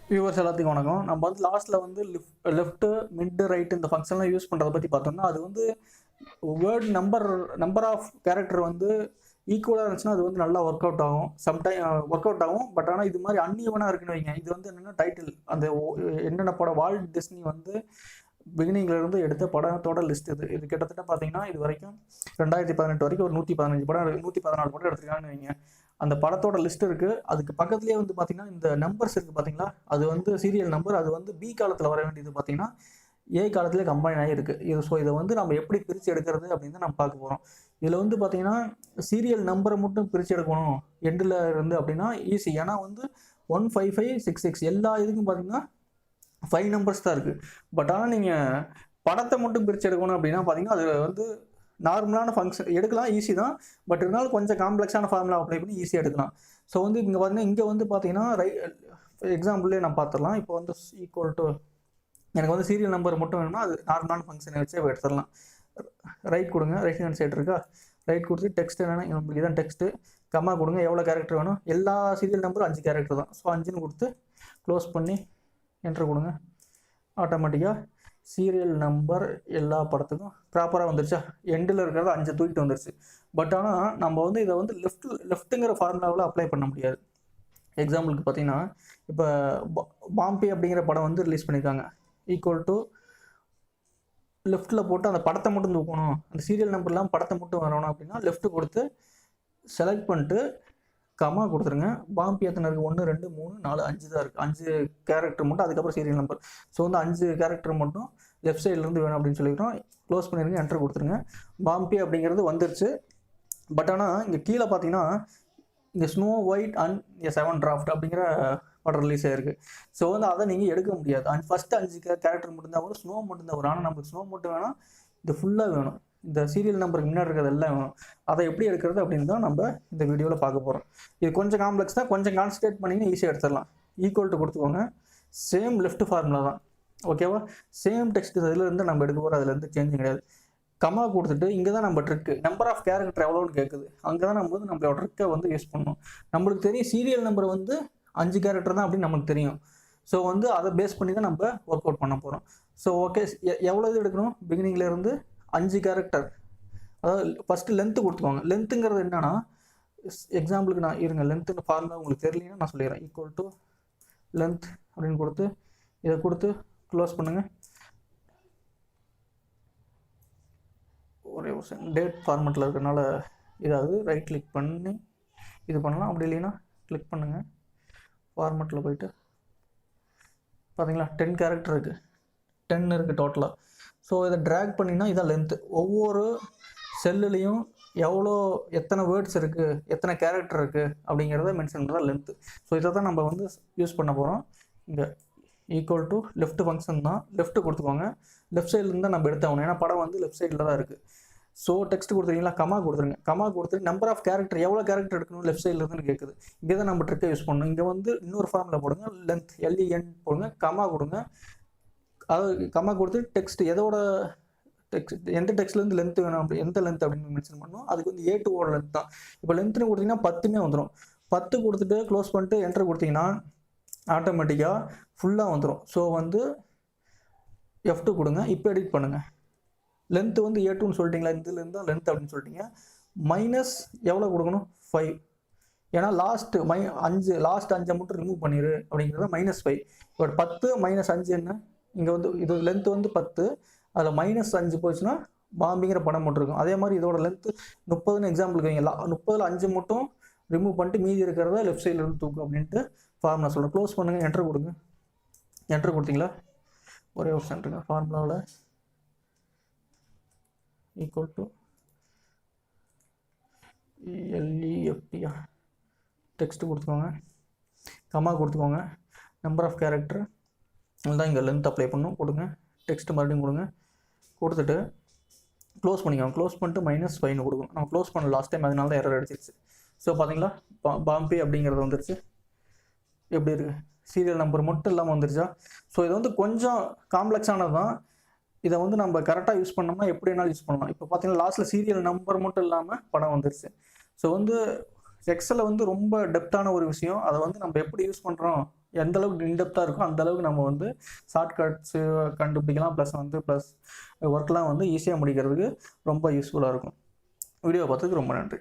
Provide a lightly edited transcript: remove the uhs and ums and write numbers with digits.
Viewers எல்லாத்துக்கும் வணக்கம். நம்ம வந்து லாஸ்ட்ல வந்து லெஃப்ட், மிட், ரைட் இந்த ஃபங்க்ஷன்லாம் யூஸ் பண்றத பத்தி பார்த்தோம்னா, அது வந்து வேர்ட் நம்பர் ஆஃப் கேரக்டர் வந்து ஈக்குவலா இருந்துச்சுன்னா அது வந்து நல்லா ஒர்க் அவுட் ஆகும். ஒர்க் அவுட் ஆகும். பட் ஆனா இது மாதிரி அன்ஈவனா இருக்குன்னு வைங்க. இது வந்து என்னன்னா டைட்டில் அந்த என்னென்ன படம் வால்ட் டிஸ்னி வந்து பிகினிங்ல இருந்து எடுத்த படத்தோட லிஸ்ட் இது. இது கிட்டத்தட்ட பார்த்தீங்கன்னா இது வரைக்கும் 2018 வரைக்கும் ஒரு 115 படம் 114 படம் எடுத்திருக்காங்கன்னு வைங்க. அந்த படத்தோட லிஸ்ட் இருக்கு. அதுக்கு பக்கத்துலேயே வந்து பார்த்தீங்கன்னா இந்த நம்பர்ஸ் இருக்கு பார்த்தீங்களா, அது வந்து சீரியல் நம்பர். அது வந்து பி காலத்தில் வர வேண்டியது பார்த்தீங்கன்னா ஏ காலத்துல கம்பைன் ஆகிருக்கு. இதை வந்து நம்ம எப்படி பிரித்து எடுக்கிறது அப்படின்னு தான் நம்ம பார்க்க போகிறோம். இதில் வந்து பார்த்தீங்கன்னா சீரியல் நம்பரை மட்டும் பிரித்து எடுக்கணும் எண்டில் இருந்து அப்படின்னா ஈஸி. ஏன்னா வந்து 15566 எல்லா இதுக்கும் பார்த்தீங்கன்னா 5 நம்பர்ஸ் தான் இருக்குது. பட் ஆனால் நீங்கள் படத்தை மட்டும் பிரித்து எடுக்கணும் அப்படின்னா பார்த்தீங்கன்னா அது வந்து நார்மலான ஃபங்க்ஷன் எடுக்கலாம், ஈஸி தான். பட் இருந்தாலும் கொஞ்சம் காம்ப்ளெக்ஸான ஃபார்முலா அப்ளை பண்ணி ஈஸியாக எடுக்கலாம். ஸோ வந்து இங்கே வந்து பார்த்தீங்கன்னா எக்ஸாம்பிள்லேயே நான் பார்த்துடலாம். இப்போ வந்து ஈக்குவல் டு எனக்கு வந்து சீரியல் நம்பர் மட்டும் வேணும்னா அது நார்மலான ஃபங்க்ஷனை வச்சு எடுத்துடலாம். ரைட் கொடுங்க, ரைட் ஹேண்ட் சைடு இருக்கா, ரைட் கொடுத்து டெக்ஸ்ட் என்னென்னா நம்மளுக்கு இதான் டெக்ஸ்ட்டு. கம்மா கொடுங்க, எவ்வளோ கேரக்டர் வேணும், எல்லா சீரியல் நம்பரும் 5 கேரக்டர் தான். ஸோ 5ன்னு கொடுத்து க்ளோஸ் பண்ணி என்ட்ரு கொடுங்க. ஆட்டோமேட்டிக்காக சீரியல் நம்பர் எல்லா படத்துக்கும் ப்ராப்பராக வந்துருச்சா. எண்டில் இருக்கிறது 5 தூக்கிட்டு வந்துருச்சு. பட் ஆனால் நம்ம வந்து இதை வந்து லெஃப்ட்டுங்கிற ஃபார்முலாவில் அப்ளை பண்ண முடியாது. எக்ஸாம்பிளுக்கு பார்த்தீங்கன்னா இப்போ பாம்பே அப்படிங்கிற படம் வந்து ரிலீஸ் பண்ணியிருக்காங்க. ஈக்குவல் டு லெஃப்ட்டில் போட்டு அந்த படத்தை மட்டும் தூக்கணும், அந்த சீரியல் நம்பர்லாம் படத்தை மட்டும் வரணும் அப்படின்னா லெஃப்ட்டு கொடுத்து செலக்ட் பண்ணிட்டு கமா கொடுத்துருங்க. பாம்பே எத்தனை இருக்குது, 1 2 3 4 5 தான் இருக்குது. 5 கேரக்டர் மட்டும், அதுக்கப்புறம் சீரியல் நம்பர். ஸோ வந்து 5 கேரக்டர் மட்டும் லெஃப்ட் சைட்லேருந்து வேணும் அப்படின்னு சொல்லிக்கிறோம். க்ளோஸ் பண்ணிடுங்க, என்டர் கொடுத்துருங்க. பாம்பே அப்படிங்கிறது வந்துருச்சு. பட் ஆனால் இங்கே கீழே பார்த்தீங்கன்னா இங்கே ஸ்னோ ஒயிட் அண்ட் 7 டிராஃப்ட் அப்படிங்கிற படம் ரிலீஸ் ஆயிருக்கு. ஸோ வந்து அதை நீங்கள் எடுக்க முடியாது. ஃபஸ்ட்டு 5 கேரக்டர் மட்டும்தான் வரும், ஸ்னோ மட்டும்தான் வரும். ஆனால் நமக்கு ஸ்னோ மட்டும் வேணாம், இது ஃபுல்லாக வேணும். இந்த சீரியல் நம்பருக்கு முன்னாடி இருக்கிறது எல்லாம் வேணும். அதை எப்படி எடுக்கிறது அப்படின்னு தான் நம்ம இந்த வீடியோவில் பார்க்க போகிறோம். இது கொஞ்சம் காம்ப்ளெக்ஸ் தான், கொஞ்சம் கான்சன்ட்ரேட் பண்ணிங்கன்னா ஈஸியாக எடுத்துடலாம். ஈக்குவல் டு கொடுத்துக்கோங்க, சேம் லெஃப்ட் ஃபார்முலா தான், ஓகேவா. சேம் டெக்ஸ்ட் இதிலேருந்து நம்ம எடுக்க போகிறோம், அதுலேருந்து சேஞ்சும் கிடையாது. கமா கொடுத்துட்டு இங்கே தான் நம்ம ட்ரிக்கு நம்பர் ஆஃப் கேரக்டர் எவ்வளோன்னு கேட்குது. அங்கே தான் நம்ம வந்து நம்மளோட ட்ரிக்கை வந்து யூஸ் பண்ணணும். நம்மளுக்கு தெரியும் சீரியல் நம்பர் வந்து 5 கேரக்டர் தான் அப்படின்னு நமக்கு தெரியும். ஸோ வந்து அதை பேஸ் பண்ணி தான் நம்ம ஒர்க் அவுட் பண்ண போகிறோம். ஸோ ஓகே, எவ்வளோ இது எடுக்கணும், பிகினிங்லேருந்து 5 கேரக்டர். அதாவது ஃபஸ்ட்டு லென்த்து கொடுத்துக்கோங்க. லென்த்துங்கிறது என்னன்னா எக்ஸாம்பிளுக்கு நான் இருங்க, லென்த்துன்னு ஃபார்முலா உங்களுக்கு தெரியலன்னா நான் சொல்லிடுறேன். ஈக்குவல் டு லென்த் அப்படின்னு கொடுத்து இதை கொடுத்து க்ளோஸ் பண்ணுங்கள். ஒரே ஒரு டேட் ஃபார்மெட்டில் இருக்கிறனால இதாவது ரைட் கிளிக் பண்ணி இது பண்ணலாம். அப்படி இல்லைன்னா கிளிக் பண்ணுங்கள், ஃபார்மெட்டில் போயிட்டு பார்த்தீங்களா 10 கேரக்டர் இருக்குது, 10 இருக்குது டோட்டலாக. ஸோ இதை ட்ராக் பண்ணினா இதான் லென்த்து. ஒவ்வொரு செல்லுலேயும் எத்தனை வேர்ட்ஸ் இருக்குது, எத்தனை கேரக்டர் இருக்குது அப்படிங்கிறத மென்ஷன் பண்ணுறதா லென்த்து. ஸோ இதை தான் நம்ம வந்து யூஸ் பண்ண போகிறோம். இங்கே ஈக்குவல் டு லெஃப்ட் ஃபங்க்ஷன் தான், லெஃப்ட்டு கொடுத்துக்கோங்க. லெஃப்ட் சைட்லேருந்து தான் நம்ம எடுத்தாகணும், ஏன்னா படம் வந்து லெஃப்ட் சைடில் தான் இருக்குது. ஸோ டெக்ஸ்ட் கொடுத்துருக்கீங்களா, கமா கொடுத்துருங்க. கமா கொடுத்துட்டு நம்பர் ஆஃப் கேரக்டர் எவ்வளோ கேரக்டர் எடுக்கணும் லெஃப்ட் சைடில் இருக்குன்னு கேட்குது. இங்கே தான் நம்ம ட்ரிக்கை யூஸ் பண்ணணும். இங்கே வந்து இன்னொரு ஃபார்மில் போடுங்க, லென்த் LEN போடுங்க, கமா கொடுங்க. அதாவது கமா கொடுத்து டெக்ஸ்ட் எந்த டெக்ஸ்ட்லேருந்து லென்த் வேணும், அப்படி எந்த லென்த் அப்படின்னு மென்ஷன் பண்ணணும். அதுக்கு வந்து A2ஓட லென்த் தான். இப்போ லென்த்னு கொடுத்தீங்கன்னா 10மே வந்துடும். 10 கொடுத்துட்டு க்ளோஸ் பண்ணிட்டு என்டர் கொடுத்தீங்கன்னா ஆட்டோமேட்டிக்காக ஃபுல்லாக வந்துடும். ஸோ வந்து F2 கொடுங்க. இப்போ எடிட் பண்ணுங்கள். லென்த்து வந்து A2ன்னு சொல்லிட்டீங்களா, இதுலேருந்து தான் லென்த் அப்படின்னு சொல்லிட்டீங்க. மைனஸ் எவ்வளோ கொடுக்கணும், 5. ஏன்னா லாஸ்ட் 5 மட்டும் ரிமூவ் பண்ணிடு அப்படிங்கிறத -5. இப்போ 10 - 5 என்ன, இங்கே வந்து இது லென்த் வந்து 10, அதில் -5 போச்சுன்னா பாம்பிங்கிற படம் மட்டும் இருக்கும். அதே மாதிரி இதோட லென்த்து 30ன்னு எக்ஸாம்பிளுக்கு வைங்க. 30ல் 5 மட்டும் ரிமூவ் பண்ணிட்டு மீதி இருக்கிறத லெஃப்ட் சைடில் இருந்து தூக்கும் அப்படின்ட்டு ஃபார்முலா சொல்கிறேன். க்ளோஸ் பண்ணுங்கள், என்ட்ரு கொடுங்க. என்ட்ரு கொடுத்தீங்களா, ஒரே ஒரு சென்ட்ருங்க. ஃபார்முலாவில் ஈக்குவல் டு LEFT டெக்ஸ்ட்டு கொடுத்துக்கோங்க, கமா கொடுத்துக்கோங்க. நம்பர் ஆஃப் கேரக்டர் அதுதான் இங்கே லென்த் அப்ளை பண்ணணும். கொடுங்க, டெக்ஸ்ட்டு மறுபடியும் கொடுங்க. கொடுத்துட்டு க்ளோஸ் பண்ணிக்கோங்க. க்ளோஸ் பண்ணிட்டு -5ன்னு கொடுக்கணும். நம்ம க்ளோஸ் பண்ண லாஸ்ட் டைம், அதனால தான் எரர் அடிச்சிருச்சு. ஸோ பார்த்தீங்களா பாம்பே அப்படிங்கிறது வந்துருச்சு. எப்படி இருக்குது, சீரியல் நம்பர் மட்டும் இல்லாமல் வந்துருச்சா. ஸோ இது வந்து கொஞ்சம் காம்ப்ளெக்ஸானது தான். இதை வந்து நம்ம கரெக்டாக யூஸ் பண்ணோம்னா எப்படி வேணாலும் யூஸ் பண்ணலாம். இப்போ பார்த்தீங்கன்னா லாஸ்ட்டில் சீரியல் நம்பர் மட்டும் இல்லாமல் படம் வந்துருச்சு. ஸோ வந்து எக்ஸலில் வந்து ரொம்ப டெப்த்தான ஒரு விஷயம். அதை வந்து நம்ம எப்படி யூஸ் பண்ணுறோம் எந்த அளவுக்கு இன்டெப்த்தாக இருக்கோ அந்த அளவுக்கு நம்ம வந்து ஷார்ட்கட்ஸு கண்டுபிடிக்கலாம். ப்ளஸ் ஒர்க்லாம் வந்து ஈஸியாக முடிக்கிறதுக்கு ரொம்ப யூஸ்ஃபுல்லாக இருக்கும். வீடியோ பார்த்ததுக்கு ரொம்ப நன்றி.